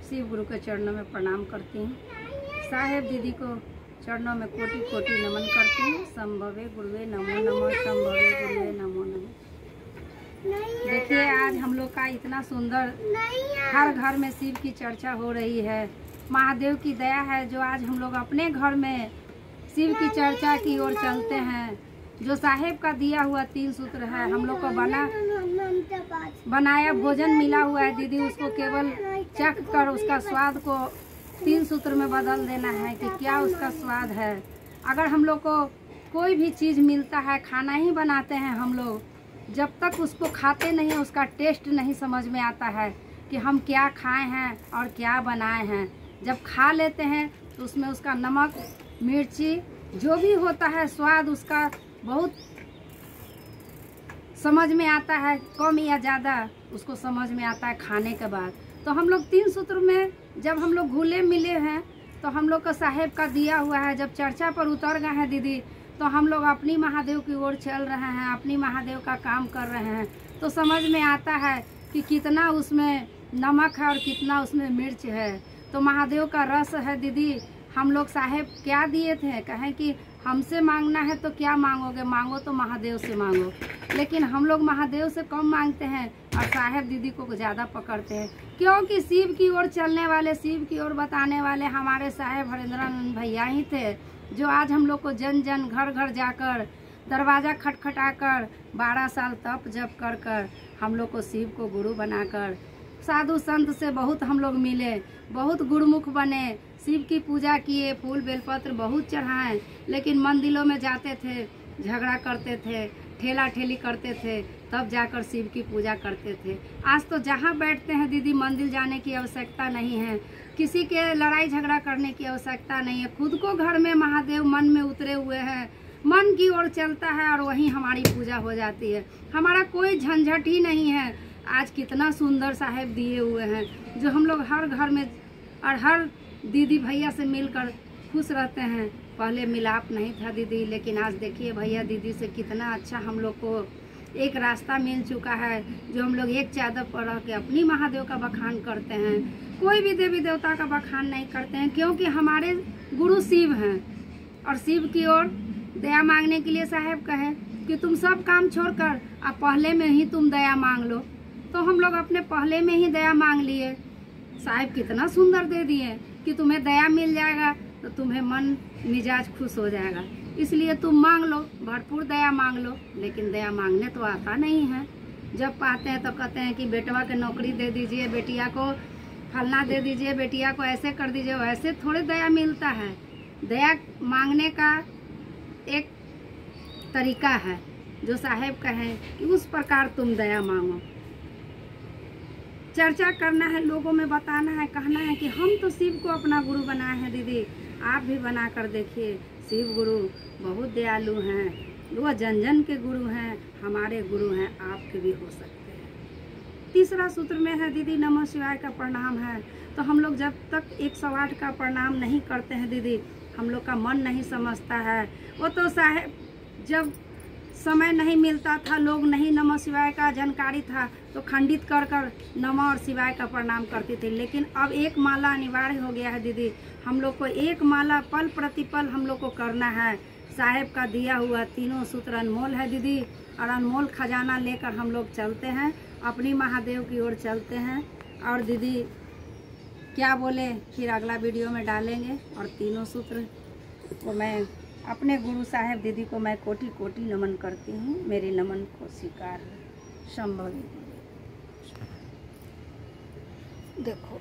शिव गुरु के चरणों में प्रणाम करती हूँ। साहेब दीदी को चरणों में कोटि कोटि नमन करती हूँ। संभवे गुरुवे नमो नमः, संभवे गुरुवे नमो नमः। देखिए आज हम लोग का इतना सुंदर हर घर में शिव की चर्चा हो रही है। महादेव की दया है जो आज हम लोग अपने घर में शिव की चर्चा की ओर चलते हैं। जो साहेब का दिया हुआ 3 सूत्र है, हम लोग को बनाया भोजन मिला हुआ है दीदी, उसको केवल चख कर उसका स्वाद को 3 सूत्र में बदल देना है कि क्या उसका स्वाद है। अगर हम लोग को कोई भी चीज़ मिलता है, खाना ही बनाते हैं हम लोग, जब तक उसको खाते नहीं उसका टेस्ट नहीं समझ में आता है कि हम क्या खाए हैं और क्या बनाए हैं। जब खा लेते हैं तो उसमें उसका नमक मिर्ची जो भी होता है स्वाद उसका बहुत समझ में आता है, कम या ज़्यादा उसको समझ में आता है खाने के बाद। तो हम लोग 3 सूत्र में जब हम लोग घुले मिले हैं तो हम लोग का साहेब का दिया हुआ है, जब चर्चा पर उतर गए हैं दीदी तो हम लोग अपनी महादेव की ओर चल रहे हैं, अपनी महादेव का काम कर रहे हैं। तो समझ में आता है कि कितना उसमें नमक है और कितना उसमें मिर्च है। तो महादेव का रस है दीदी। हम लोग साहेब क्या दिए थे, कहें कि हमसे मांगना है तो क्या मांगोगे, मांगो तो महादेव से मांगो। लेकिन हम लोग महादेव से कम मांगते हैं और साहेब दीदी को ज़्यादा पकड़ते हैं, क्योंकि शिव की ओर चलने वाले, शिव की ओर बताने वाले हमारे साहेब हरेंद्रानंद भैया ही थे, जो आज हम लोग को जन जन घर घर जाकर दरवाज़ा खटखटाकर 12 साल तप जप कर कर हम लोग को शिव को गुरु बनाकर साधु संत से बहुत हम लोग मिले, बहुत गुरुमुख बने, शिव की पूजा किए, फूल बेलपत्र बहुत चढ़ाएं। लेकिन मंदिरों में जाते थे, झगड़ा करते थे, ठेला ठेली करते थे, तब जाकर शिव की पूजा करते थे। आज तो जहाँ बैठते हैं दीदी मंदिर जाने की आवश्यकता नहीं है, किसी के लड़ाई झगड़ा करने की आवश्यकता नहीं है। खुद को घर में महादेव मन में उतरे हुए हैं, मन की ओर चलता है और वहीं हमारी पूजा हो जाती है। हमारा कोई झंझट ही नहीं है। आज कितना सुंदर साहेब दिए हुए हैं जो हम लोग हर घर में और हर दीदी भैया से मिलकर खुश रहते हैं। पहले मिलाप नहीं था दीदी, लेकिन आज देखिए भैया दीदी से कितना अच्छा हम लोग को एक रास्ता मिल चुका है, जो हम लोग एक चादर पर रह के अपनी महादेव का बखान करते हैं। कोई भी देवी देवता का बखान नहीं करते हैं, क्योंकि हमारे गुरु शिव हैं और शिव की ओर दया मांगने के लिए साहेब कहे कि तुम सब काम छोड़कर अब पहले में ही तुम दया मांग लो। तो हम लोग अपने पहले में ही दया मांग लिए। साहिब कितना सुंदर दे दिए कि तुम्हें दया मिल जाएगा तो तुम्हें मन मिजाज खुश हो जाएगा, इसलिए तुम मांग लो, भरपूर दया मांग लो। लेकिन दया मांगने तो आता नहीं है। जब पाते हैं तो कहते हैं कि बेटवा के नौकरी दे दीजिए, बेटिया को फलना दे दीजिए, बेटिया को ऐसे कर दीजिए। वैसे थोड़े दया मिलता है। दया मांगने का एक तरीका है जो साहेब कहें कि उस प्रकार तुम दया मांगो। चर्चा करना है, लोगों में बताना है, कहना है कि हम तो शिव को अपना गुरु बनाए हैं दीदी, आप भी बना कर देखिए। शिव गुरु बहुत दयालु हैं, वो जन जन के गुरु हैं, हमारे गुरु हैं, आपके भी हो सकते हैं। तीसरा सूत्र में है दीदी नमः शिवाय का प्रणाम है। तो हम लोग जब तक 108 का प्रणाम नहीं करते हैं दीदी, हम लोग का मन नहीं समझता है। वो तो साहेब जब समय नहीं मिलता था, लोग नहीं नमः शिवाय का जानकारी था तो खंडित कर कर नमः और शिवाय का प्रणाम करती थी। लेकिन अब एक माला अनिवार्य हो गया है दीदी। हम लोग को एक माला पल प्रतिपल हम लोग को करना है। साहेब का दिया हुआ 3 सूत्र अनमोल है दीदी, और अनमोल खजाना लेकर हम लोग चलते हैं, अपनी महादेव की ओर चलते हैं। और दीदी क्या बोले फिर अगला वीडियो में डालेंगे। और 3 सूत्र वो मैं अपने गुरु साहेब दीदी को मैं कोटि कोटि नमन करती हूँ। मेरे नमन को स्वीकार संभव देखो।